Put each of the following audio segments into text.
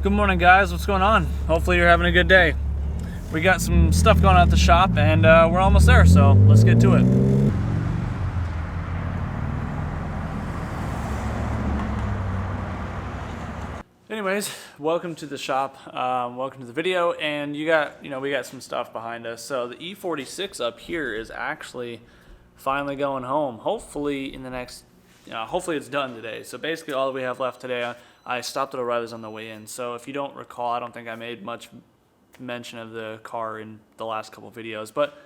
Good morning, guys. What's going on? Hopefully you're having a good day. We got some stuff going on at the shop and we're almost there, so let's get to it. Anyways, welcome to the shop. Welcome to the video, and we got some stuff behind us. So the E46 up here is actually finally going home. Hopefully in the next, hopefully it's done today. So basically all that we have left today, I stopped at O'Reilly's on the way in. So if you don't recall, I don't think I made much mention of the car in the last couple of videos, but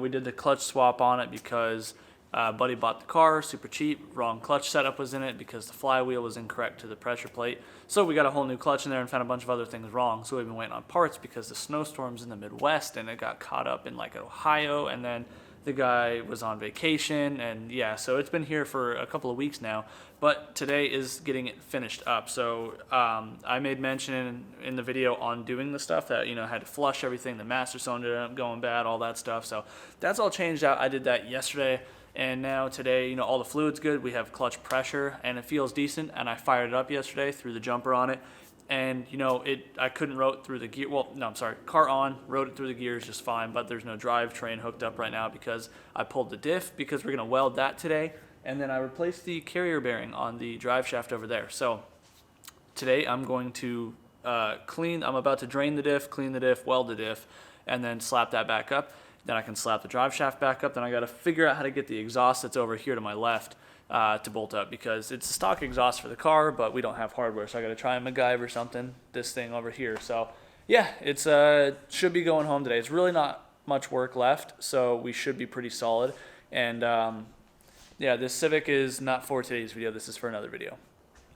we did the clutch swap on it because Buddy bought the car super cheap. Wrong clutch setup was in it because the flywheel was incorrect to the pressure plate. So we got a whole new clutch in there and found a bunch of other things wrong. So we've been waiting on parts because the snowstorms in the Midwest, and it got caught up in like Ohio, and then the guy was on vacation, and yeah, so it's been here for a couple of weeks now, but today is getting it finished up. So I made mention in the video on doing the stuff that, I had to flush everything, the master cylinder ended up going bad, all that stuff. So that's all changed out. I did that yesterday, and now today, all the fluid's good. We have clutch pressure, and it feels decent, and I fired it up yesterday, threw the jumper on it, and I couldn't route it through the gear. Well, no, I'm sorry. Car on, rode it through the gears just fine, but there's no drivetrain hooked up right now because I pulled the diff because we're gonna weld that today, and then I replaced the carrier bearing on the drive shaft over there. So today I'm going to I'm about to drain the diff, clean the diff, weld the diff, and then slap that back up. Then I can slap the drive shaft back up. Then I got to figure out how to get the exhaust that's over here to my left to bolt up, because it's a stock exhaust for the car, but we don't have hardware, so I got to try and MacGyver something, this thing over here. So yeah, it's should be going home today. It's really not much work left, so we should be pretty solid. And yeah, this Civic is not for today's video. This is for another video.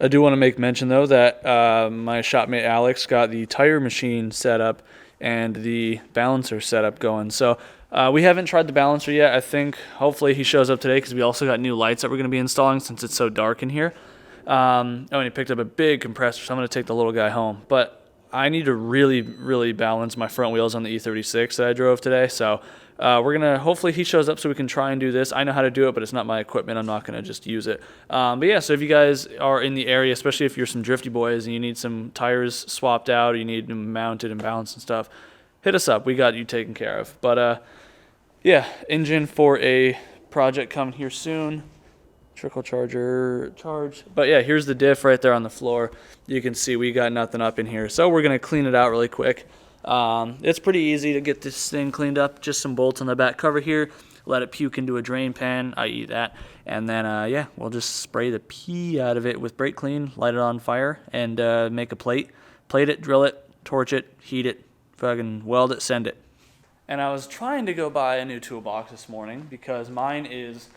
I do want to make mention though that my shopmate Alex got the tire machine set up and the balancer setup going. So we haven't tried the balancer yet. I think hopefully he shows up today because we also got new lights that we're going to be installing since it's so dark in here. And he picked up a big compressor, so I'm going to take the little guy home. But I need to really, really balance my front wheels on the E36 that I drove today. So we're going to, hopefully he shows up so we can try and do this. I know how to do it, but it's not my equipment. I'm not going to just use it. But yeah, so if you guys are in the area, especially if you're some drifty boys and you need some tires swapped out, or you need them mounted and balanced and stuff, hit us up. We got you taken care of. But yeah, engine for a project coming here soon. Trickle charger charge. But yeah, here's the diff right there on the floor. You can see we got nothing up in here. So we're going to clean it out really quick. It's pretty easy to get this thing cleaned up. Just some bolts on the back cover here. Let it puke into a drain pan, i.e. that. And then, yeah, we'll just spray the pee out of it with brake clean, light it on fire, and make a plate. Plate it, drill it, torch it, heat it, fucking weld it, send it. And I was trying to go buy a new toolbox this morning because mine is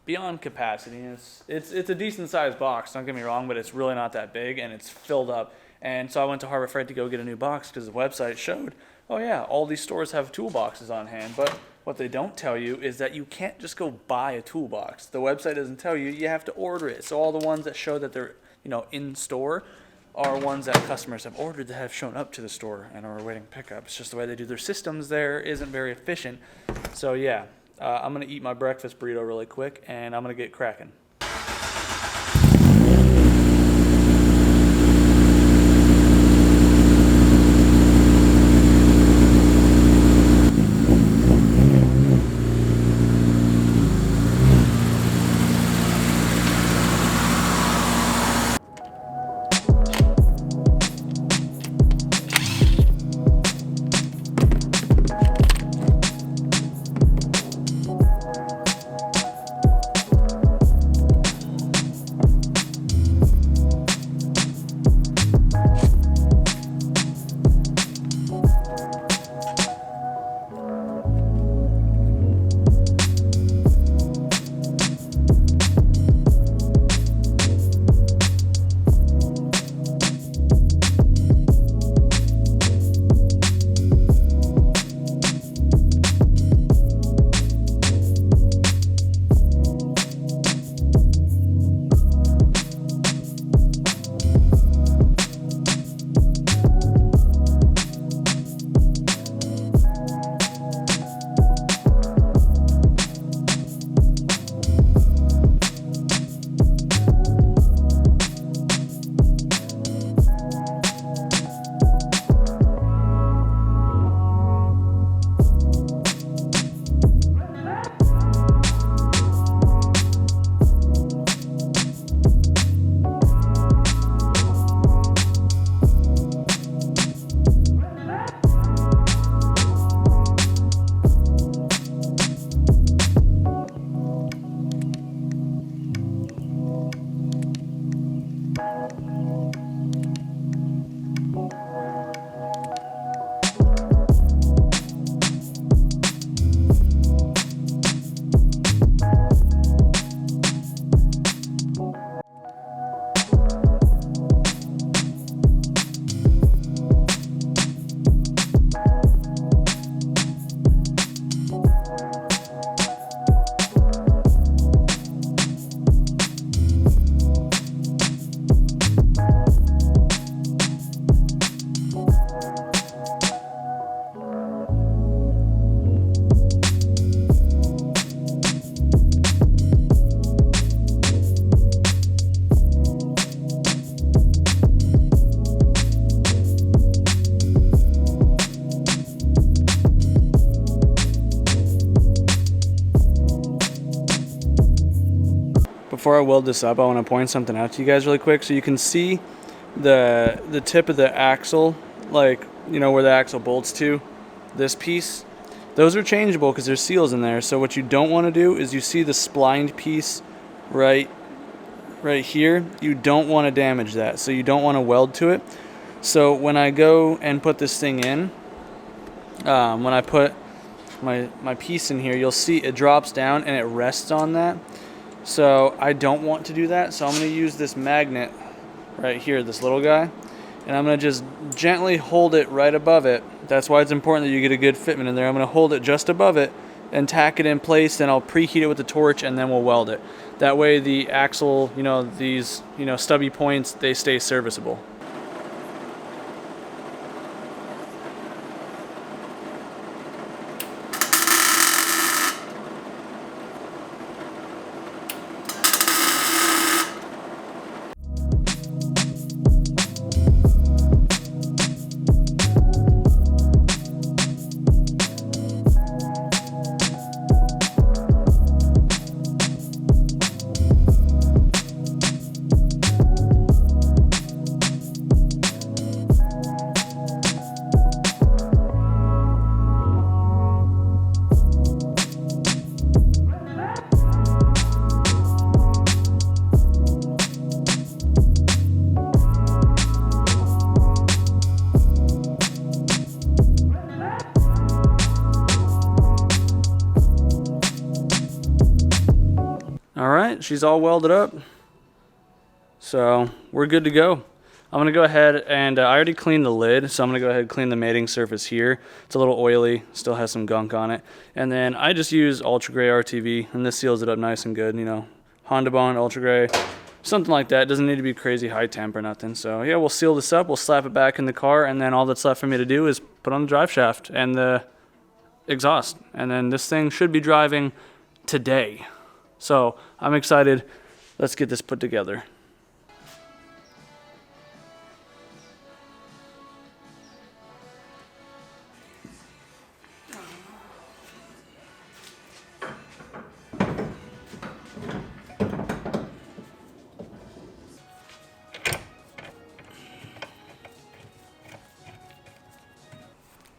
beyond capacity. It's a decent sized box, don't get me wrong, but it's really not that big and it's filled up. And so I went to Harbor Freight to go get a new box because the website showed, oh yeah, all these stores have toolboxes on hand. But what they don't tell you is that you can't just go buy a toolbox. The website doesn't tell you, you have to order it. So all the ones that show that they're in store are ones that customers have ordered that have shown up to the store and are awaiting pickup. It's just the way they do their systems there isn't very efficient. So yeah, I'm going to eat my breakfast burrito really quick and I'm going to get cracking. before I weld this up, I want to point something out to you guys really quick. So you can see the tip of the axle, like, you know, where the axle bolts to, this piece. Those are changeable because there's seals in there. So what you don't want to do is, you see the splined piece right here. You don't want to damage that. So you don't want to weld to it. So when I go and put this thing in, when I put my piece in here, you'll see it drops down and it rests on that. So I don't want to do that. So I'm going to use this magnet right here, this little guy, and I'm going to just gently hold it right above it. That's why it's important that you get a good fitment in there. I'm going to hold it just above it and tack it in place, then I'll preheat it with the torch, and then we'll weld it. That way the axle, you know, these, you know, stubby points, they stay serviceable. Alright, she's all welded up, so we're good to go. I'm going to go ahead and I already cleaned the lid, so I'm going to go ahead and clean the mating surface here. It's a little oily, still has some gunk on it. And then I just use Ultra Gray RTV, and this seals it up nice and good, you know, Honda Bond, Ultra Gray, something like that. It doesn't need to be crazy high temp or nothing. So yeah, we'll seal this up, we'll slap it back in the car, and then all that's left for me to do is put on the drive shaft and the exhaust. And then this thing should be driving today. So I'm excited. Let's get this put together.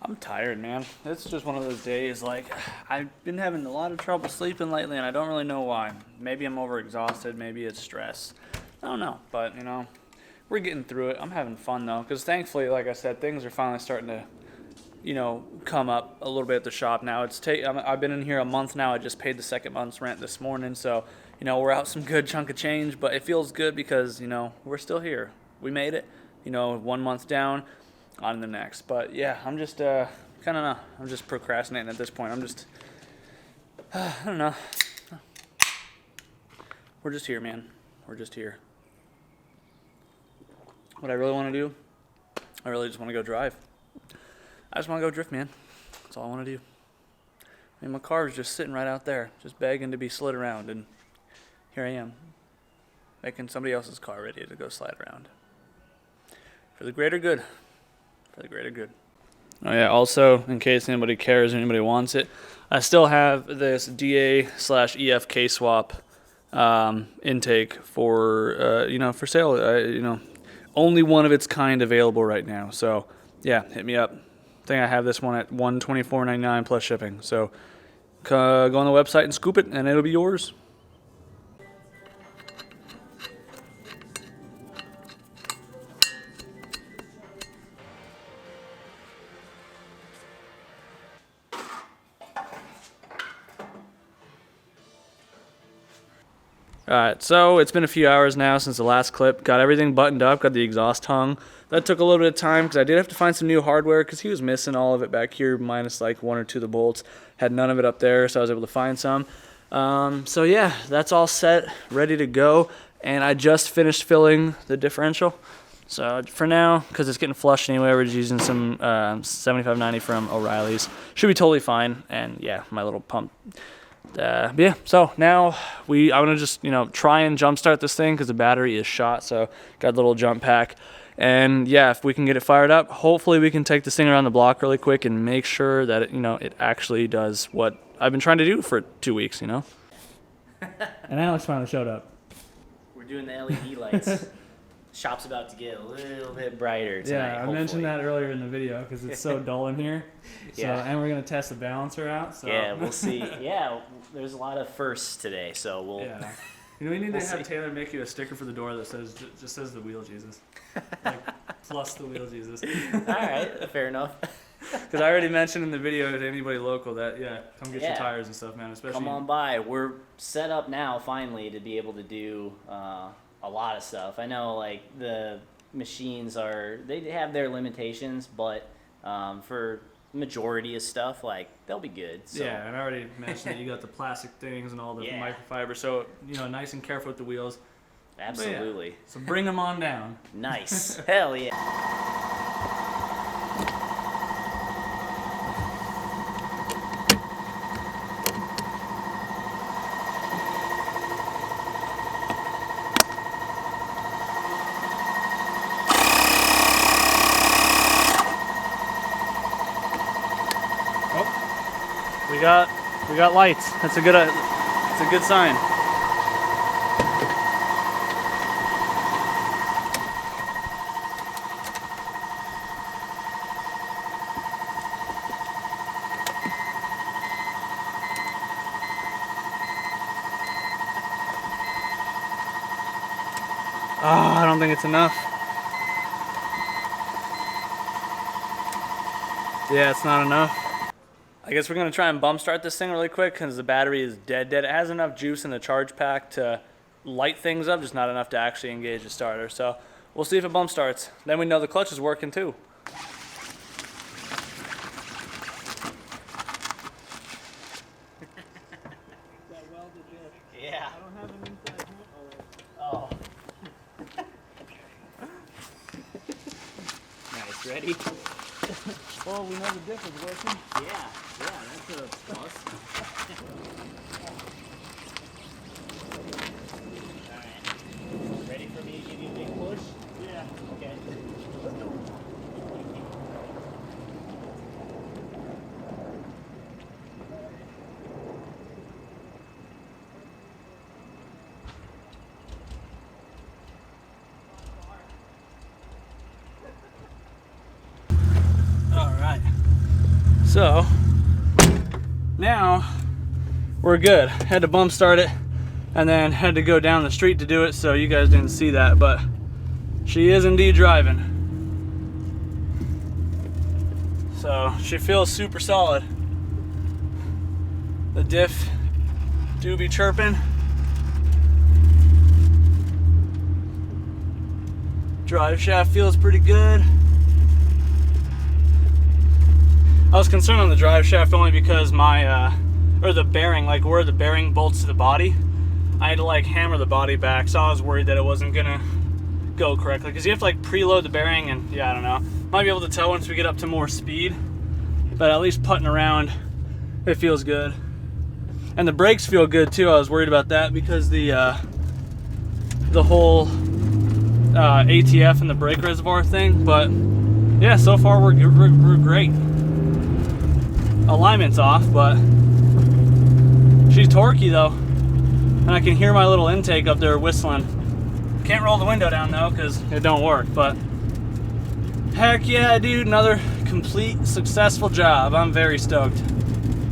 I'm tired, man. It's just one of those days, like, I've been having a lot of trouble sleeping lately, and I don't really know why. Maybe I'm overexhausted, maybe it's stress. I don't know, but, you know, we're getting through it. I'm having fun, though, because thankfully, like I said, things are finally starting to, you know, come up a little bit at the shop now. I've been in here a month now. I just paid the second month's rent this morning, so, you know, we're out some good chunk of change, but it feels good because, you know, we're still here. We made it, you know, 1 month down, on the next. But yeah, I'm just I'm just procrastinating at this point. I'm just I don't know. We're just here, man. We're just here. What I really want to do, I really just want to go drive. I just want to go drift, man. That's all I want to do. I mean, my car is just sitting right out there, just begging to be slid around, and here I am, making somebody else's car ready to go slide around. For the greater good. For the greater good. Oh yeah, also, in case anybody cares or anybody wants it, I still have this DA/EF K-swap intake for, you know, for sale. You know, only one of its kind available right now. So, yeah, hit me up. I think I have this one at $124.99 plus shipping. So, go on the website and scoop it, and it'll be yours. Alright, so it's been a few hours now since the last clip. Got everything buttoned up, got the exhaust hung. That took a little bit of time because I did have to find some new hardware because he was missing all of it back here, minus like 1 or 2 of the bolts. Had none of it up there, so I was able to find some. So yeah, that's all set, ready to go. And I just finished filling the differential. So for now, because it's getting flushed anyway, we're just using some 7590 from O'Reilly's. Should be totally fine. And yeah, my little pump. But yeah, so now I'm gonna just, you know, try and jumpstart this thing because the battery is shot. So got a little jump pack, and yeah, if we can get it fired up, hopefully we can take this thing around the block really quick and make sure that it, you know, it actually does what I've been trying to do for 2 weeks, you know. And Alex finally showed up. doing the LED lights. Shop's about to get a little bit brighter tonight. Yeah, I mentioned that earlier in the video because it's so dull in here. So, and we're gonna test the balancer out. So. Yeah, we'll see. Yeah, there's a lot of firsts today, so we'll. Yeah. You know, we need to have Taylor make you a sticker for the door that just says the wheel Jesus, like plus the wheel Jesus. All right, fair enough. Because I already mentioned in the video to anybody local that come get your tires and stuff, man. Especially come on by. We're set up now finally to be able to do a lot of stuff. I know like the machines they have their limitations, but for majority of stuff, like they'll be good. So. Yeah, and I already mentioned that you got the plastic things and all the microfiber, so nice and careful with the wheels. Absolutely. So bring them on down. Nice. Hell yeah. We got lights. That's a good sign. Oh, I don't think it's enough. Yeah, it's not enough. I guess we're going to try and bump start this thing really quick because the battery is dead. It has enough juice in the charge pack to light things up, just not enough to actually engage the starter. So we'll see if it bump starts. Then we know the clutch is working too. Yeah. I don't have an inside point. Oh. Nice. Ready? Well, we know the diff is working. Yeah, that's a plus. Alright. Ready for me to give you a big push? Yeah. Okay. Let's go. Alright. So now we're good. Had to bump start it and then had to go down the street to do it, so you guys didn't see that, but she is indeed driving. So she feels super solid. The diff do be chirping. Drive shaft feels pretty good. I was concerned on the drive shaft only because or the bearing, like where the bearing bolts to the body, I had to like hammer the body back, so I was worried that it wasn't gonna go correctly. Because you have to like preload the bearing, and I don't know. Might be able to tell once we get up to more speed, but at least putting around, it feels good. And the brakes feel good too. I was worried about that because the whole ATF and the brake reservoir thing, but yeah, so far we're great. Alignment's off, but she's torquey though, and I can hear my little intake up there whistling. Can't roll the window down though because it don't work, but heck yeah, dude, another complete successful job. I'm very stoked.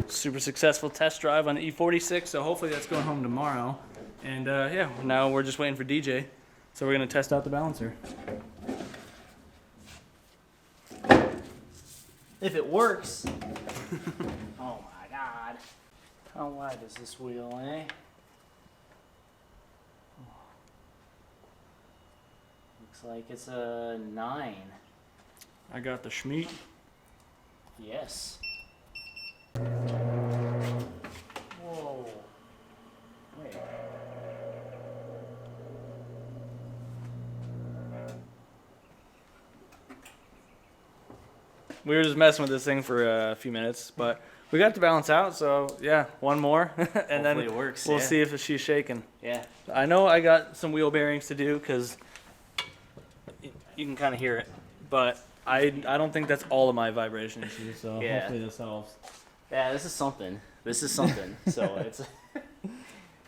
Super successful test drive on the E46, so hopefully that's going home tomorrow. And yeah, now we're just waiting for DJ, so we're gonna test out the balancer. If it works. Oh my god. How wide is this wheel, eh? Looks like it's a 9. I got the Schmeat. Yes. Whoa. Wait. We were just messing with this thing for a few minutes, but we got to balance out, so yeah, one more, and Hopefully then it works, we'll yeah. see if she's shaking. Yeah. I know I got some wheel bearings to do because you can kind of hear it, but I don't think that's all of my vibration issues, so Yeah. hopefully this helps. Yeah, this is something. So it's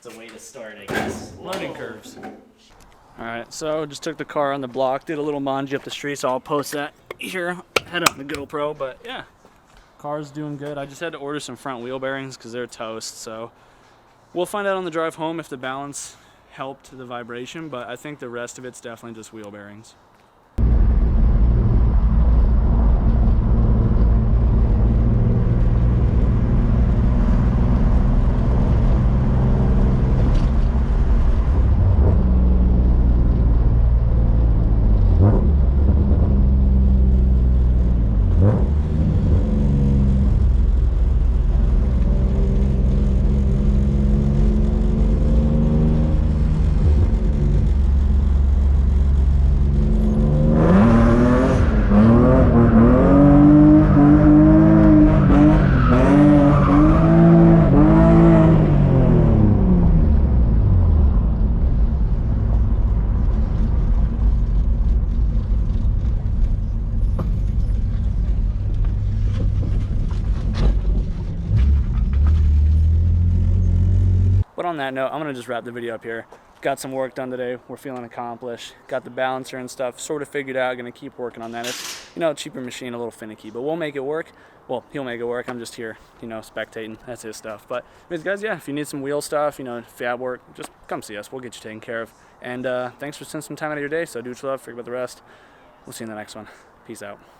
a way to start, I guess. Learning Whoa. curves. Alright, so just took the car on the block, did a little manji up the street, so I'll post that here, head on the GoPro, but yeah, car's doing good. I just had to order some front wheel bearings because they're toast, so we'll find out on the drive home if the balance helped the vibration, but I think the rest of it's definitely just wheel bearings. But on that note, I'm gonna just wrap the video up here. Got some work done today. We're feeling accomplished. Got the balancer and stuff sort of figured out. Gonna keep working on that. It's, you know, a cheaper machine, a little finicky, but we'll make it work. Well, he'll make it work. I'm just here, you know, spectating. That's his stuff. But anyways, guys, yeah, if you need some wheel stuff, you know, fab work, just come see us. We'll get you taken care of. And thanks for spending some time out of your day. So do what you love, forget about the rest. We'll see you in the next one. Peace out.